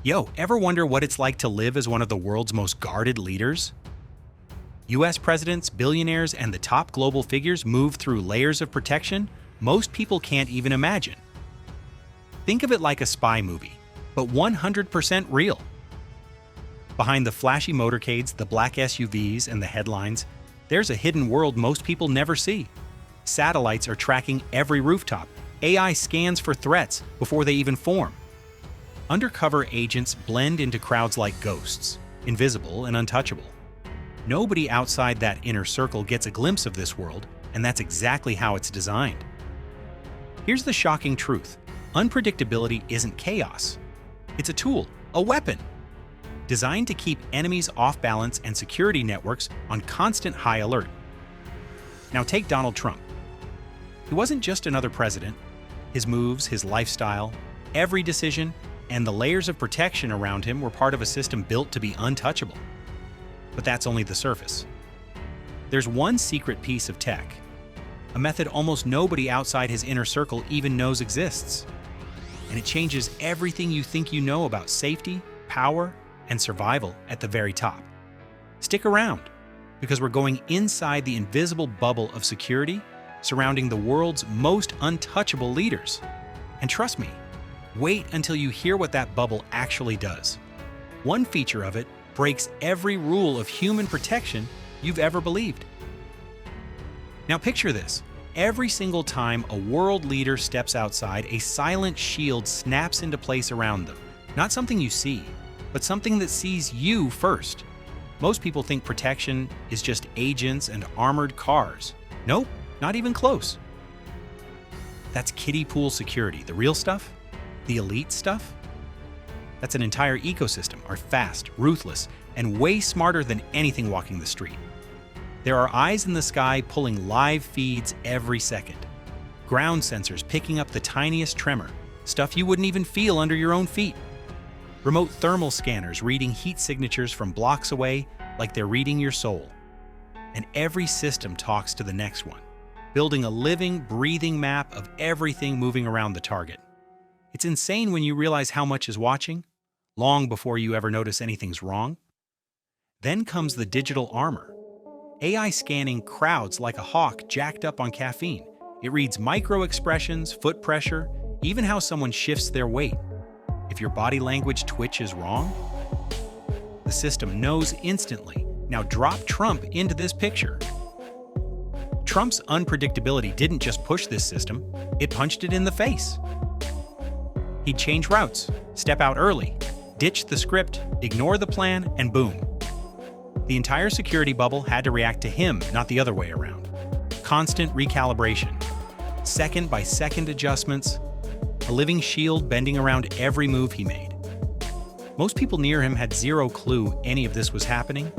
Yo, ever wonder what it's like to live as one of the world's most guarded leaders? US presidents, billionaires, and the top global figures move through layers of protection most people can't even imagine. Think of it like a spy movie, but 100% real. Behind the flashy motorcades, the black SUVs, and the headlines, there's a hidden world most people never see. Satellites are tracking every rooftop. AI scans for threats before they even form. Undercover agents blend into crowds like ghosts, invisible and untouchable. Nobody outside that inner circle gets a glimpse of this world, and that's exactly how it's designed. Here's the shocking truth. Unpredictability isn't chaos. It's a tool, a weapon, designed to keep enemies off balance and security networks on constant high alert. Now take Donald Trump. He wasn't just another president. His moves, his lifestyle, every decision, and the layers of protection around him were part of a system built to be untouchable. But that's only the surface. There's one secret piece of tech, a method almost nobody outside his inner circle even knows exists. And it changes everything you think you know about safety, power, and survival at the very top. Stick around, because we're going inside the invisible bubble of security surrounding the world's most untouchable leaders. And trust me, wait until you hear what that bubble actually does. One feature of it breaks every rule of human protection you've ever believed. Now picture this. Every single time a world leader steps outside, a silent shield snaps into place around them. Not something you see, but something that sees you first. Most people think protection is just agents and armored cars. Nope, not even close. That's kiddie pool security, the real stuff. The elite stuff? That's an entire ecosystem, are fast, ruthless, and way smarter than anything walking the street. There are eyes in the sky pulling live feeds every second. Ground sensors picking up the tiniest tremor, stuff you wouldn't even feel under your own feet. Remote thermal scanners reading heat signatures from blocks away like they're reading your soul. And every system talks to the next one, building a living, breathing map of everything moving around the target. It's insane when you realize how much is watching, long before you ever notice anything's wrong. Then comes the digital armor. AI scanning crowds like a hawk jacked up on caffeine. It reads micro-expressions, foot pressure, even how someone shifts their weight. If your body language twitch is wrong, the system knows instantly. Now drop Trump into this picture. Trump's unpredictability didn't just push this system, it punched it in the face. He'd change routes, step out early, ditch the script, ignore the plan, and boom. The entire security bubble had to react to him, not the other way around. Constant recalibration, second-by-second adjustments, a living shield bending around every move he made. Most people near him had zero clue any of this was happening,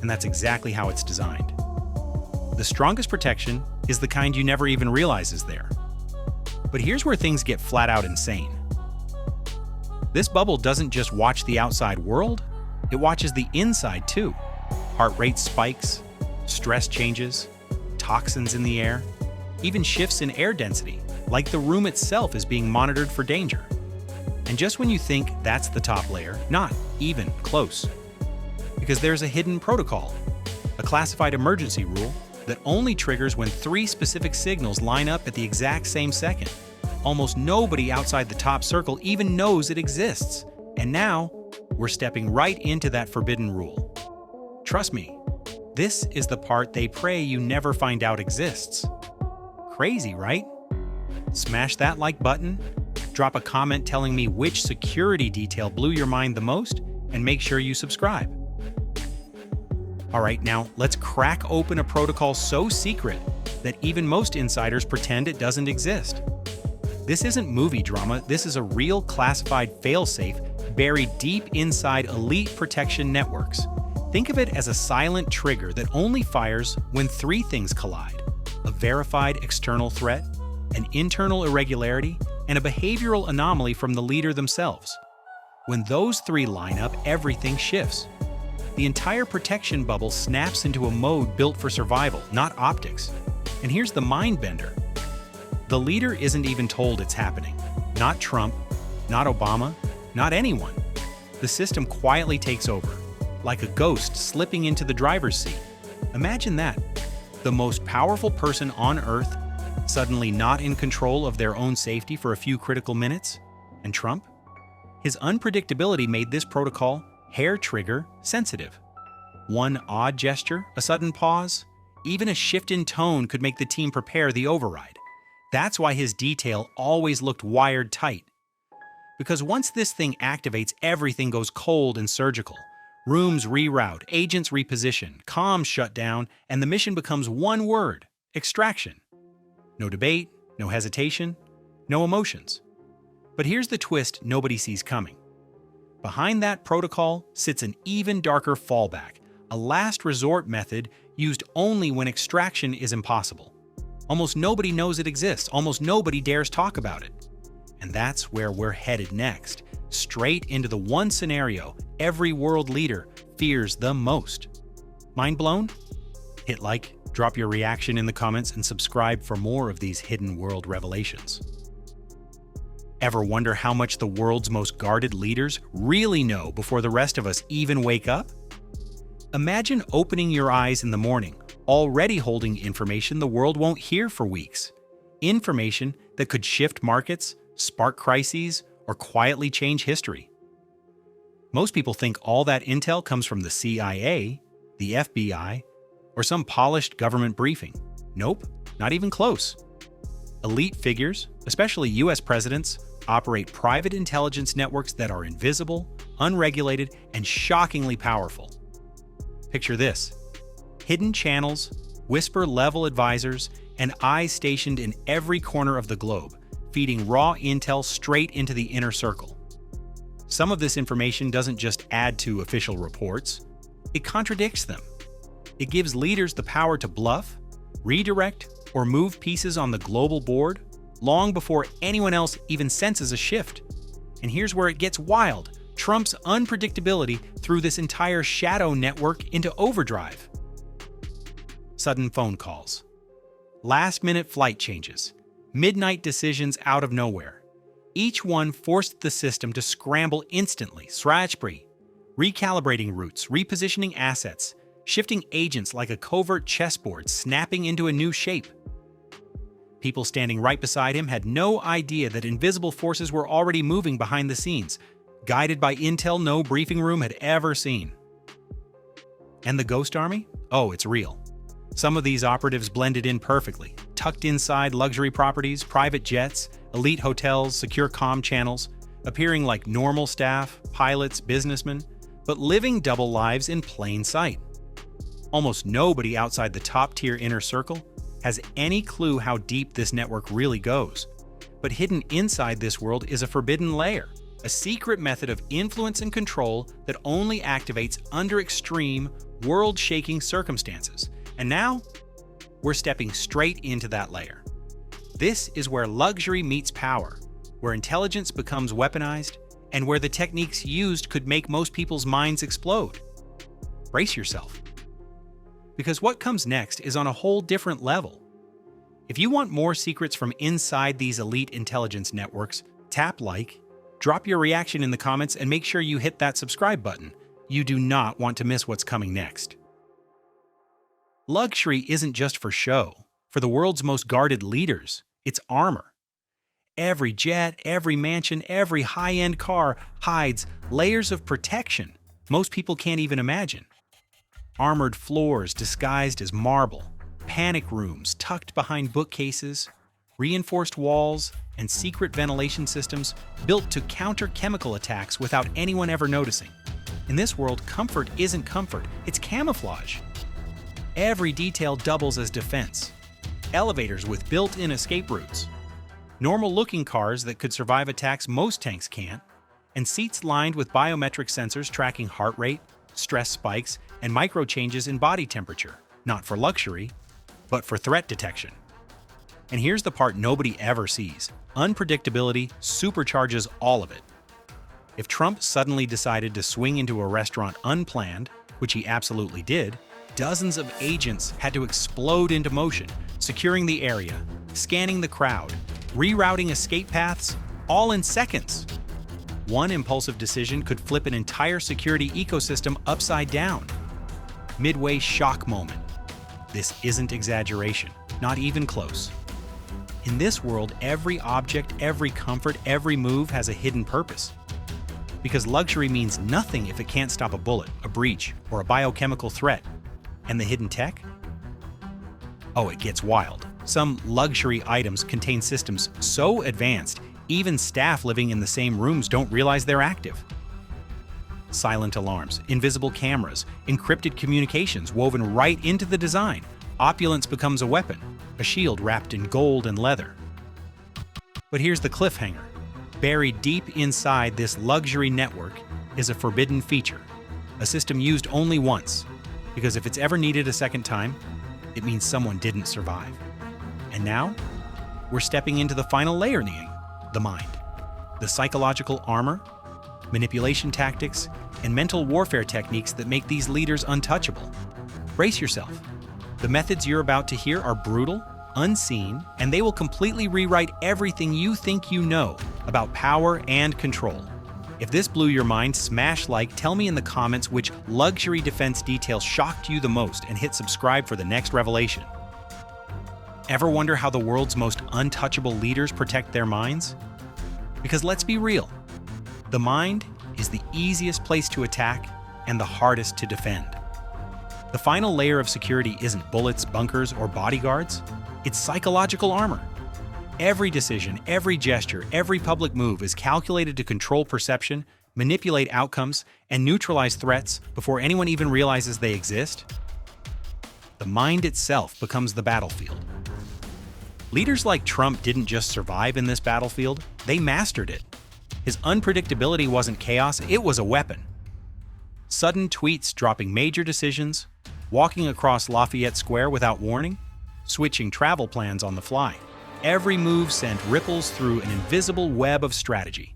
and that's exactly how it's designed. The strongest protection is the kind you never even realize is there. But here's where things get flat out insane. This bubble doesn't just watch the outside world, it watches the inside too. Heart rate spikes, stress changes, toxins in the air, even shifts in air density, like the room itself is being monitored for danger. And just when you think that's the top layer, not even close. Because there's a hidden protocol, a classified emergency rule that only triggers when 3 specific signals line up at the exact same second. Almost nobody outside the top circle even knows it exists. And now, we're stepping right into that forbidden rule. Trust me, this is the part they pray you never find out exists. Crazy, right? Smash that like button, drop a comment telling me which security detail blew your mind the most, and make sure you subscribe. All right, now let's crack open a protocol so secret that even most insiders pretend it doesn't exist. This isn't movie drama, this is a real classified failsafe buried deep inside elite protection networks. Think of it as a silent trigger that only fires when 3 things collide: a verified external threat, an internal irregularity, and a behavioral anomaly from the leader themselves. When those 3 line up, everything shifts. The entire protection bubble snaps into a mode built for survival, not optics. And here's the mind bender. The leader isn't even told it's happening. Not Trump, not Obama, not anyone. the system quietly takes over, like a ghost slipping into the driver's seat. Imagine that. The most powerful person on Earth suddenly not in control of their own safety for a few critical minutes? And Trump? His unpredictability made this protocol hair-trigger sensitive. One odd gesture, a sudden pause, even a shift in tone could make the team prepare the override. That's why his detail always looked wired tight. Because once this thing activates, everything goes cold and surgical. Rooms reroute, agents reposition, comms shut down, and the mission becomes one word: extraction. No debate, no hesitation, no emotions. But here's the twist nobody sees coming. Behind that protocol sits an even darker fallback, a last resort method used only when extraction is impossible. Almost nobody knows it exists, almost nobody dares talk about it. And that's where we're headed next, straight into the one scenario every world leader fears the most. Mind blown? Hit like, drop your reaction in the comments, and subscribe for more of these hidden world revelations. Ever wonder how much the world's most guarded leaders really know before the rest of us even wake up? Imagine opening your eyes in the morning, already holding information the world won't hear for weeks. Information that could shift markets, spark crises, or quietly change history. Most people think all that intel comes from the CIA, the FBI, or some polished government briefing. Nope, not even close. Elite figures, especially US presidents, operate private intelligence networks that are invisible, unregulated, and shockingly powerful. Picture this: hidden channels, whisper-level advisors, and eyes stationed in every corner of the globe, feeding raw intel straight into the inner circle. Some of this information doesn't just add to official reports, it contradicts them. It gives leaders the power to bluff, redirect, or move pieces on the global board long before anyone else even senses a shift. And here's where it gets wild: Trump's unpredictability threw this entire shadow network into overdrive. Sudden phone calls, last-minute flight changes, midnight decisions out of nowhere. Each one forced the system to scramble instantly, recalibrating routes, repositioning assets, shifting agents like a covert chessboard snapping into a new shape. People standing right beside him had no idea that invisible forces were already moving behind the scenes, guided by intel no briefing room had ever seen. And the Ghost Army? Oh, it's real. Some of these operatives blended in perfectly, tucked inside luxury properties, private jets, elite hotels, secure comm channels, appearing like normal staff, pilots, businessmen, but living double lives in plain sight. Almost nobody outside the top-tier inner circle has any clue how deep this network really goes. But hidden inside this world is a forbidden layer, a secret method of influence and control that only activates under extreme, world-shaking circumstances. And now, we're stepping straight into that layer. This is where luxury meets power, where intelligence becomes weaponized, and where the techniques used could make most people's minds explode. Brace yourself. Because what comes next is on a whole different level. If you want more secrets from inside these elite intelligence networks, tap like, drop your reaction in the comments, and make sure you hit that subscribe button. You do not want to miss what's coming next. Luxury isn't just for show. For the world's most guarded leaders, it's armor. Every jet, every mansion, every high-end car hides layers of protection most people can't even imagine. Armored floors disguised as marble, panic rooms tucked behind bookcases, reinforced walls, and secret ventilation systems built to counter chemical attacks without anyone ever noticing. In this world, comfort isn't comfort, it's camouflage. Every detail doubles as defense. Elevators with built-in escape routes, normal-looking cars that could survive attacks most tanks can't, and seats lined with biometric sensors tracking heart rate, stress spikes, and micro changes in body temperature, not for luxury, but for threat detection. And here's the part nobody ever sees: unpredictability supercharges all of it. If Trump suddenly decided to swing into a restaurant unplanned, which he absolutely did, dozens of agents had to explode into motion, securing the area, scanning the crowd, rerouting escape paths, all in seconds. One impulsive decision could flip an entire security ecosystem upside down. Midway shock moment. This isn't exaggeration, not even close. In this world, every object, every comfort, every move has a hidden purpose. Because luxury means nothing if it can't stop a bullet, a breach, or a biochemical threat. And the hidden tech? Oh, it gets wild. Some luxury items contain systems so advanced, even staff living in the same rooms don't realize they're active. Silent alarms, invisible cameras, encrypted communications woven right into the design. Opulence becomes a weapon, a shield wrapped in gold and leather. But here's the cliffhanger. Buried deep inside this luxury network is a forbidden feature, a system used only once, because if it's ever needed a second time, it means someone didn't survive. And now, we're stepping into the final layer, the mind. The psychological armor, manipulation tactics, and mental warfare techniques that make these leaders untouchable. Brace yourself. The methods you're about to hear are brutal, unseen, and they will completely rewrite everything you think you know about power and control. If this blew your mind, smash like, tell me in the comments which luxury defense detail shocked you the most, and hit subscribe for the next revelation. Ever wonder how the world's most untouchable leaders protect their minds? Because let's be real, the mind is the easiest place to attack and the hardest to defend. The final layer of security isn't bullets, bunkers, or bodyguards. It's psychological armor. Every decision, every gesture, every public move is calculated to control perception, manipulate outcomes, and neutralize threats before anyone even realizes they exist. The mind itself becomes the battlefield. Leaders like Trump didn't just survive in this battlefield, they mastered it. His unpredictability wasn't chaos, it was a weapon. Sudden tweets dropping major decisions, walking across Lafayette Square without warning, switching travel plans on the fly. Every move sent ripples through an invisible web of strategy.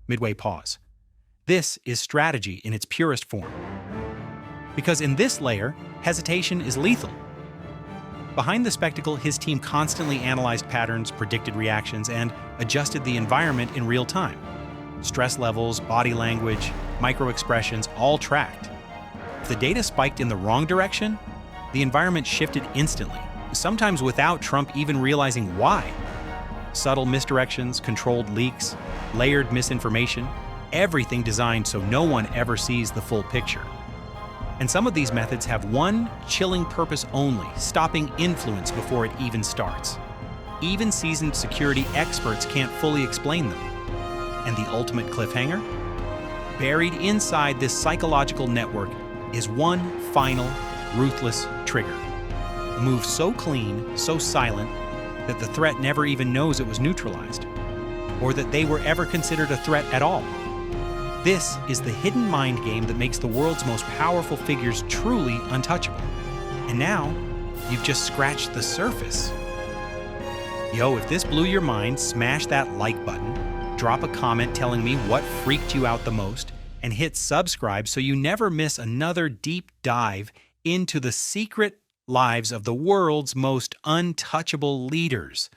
Midway pause. This is strategy in its purest form. Because in this layer, hesitation is lethal. Behind the spectacle, his team constantly analyzed patterns, predicted reactions, and adjusted the environment in real time. Stress levels, body language, micro-expressions, all tracked. If the data spiked in the wrong direction, the environment shifted instantly, sometimes without Trump even realizing why. Subtle misdirections, controlled leaks, layered misinformation, everything designed so no one ever sees the full picture. And some of these methods have one chilling purpose only, stopping influence before it even starts. Even seasoned security experts can't fully explain them. And the ultimate cliffhanger? Buried inside this psychological network is one final, ruthless trigger. A move so clean, so silent, that the threat never even knows it was neutralized, or that they were ever considered a threat at all. This is the hidden mind game that makes the world's most powerful figures truly untouchable. And now, you've just scratched the surface. Yo, if this blew your mind, smash that like button, drop a comment telling me what freaked you out the most, and hit subscribe so you never miss another deep dive into the secret lives of the world's most untouchable leaders.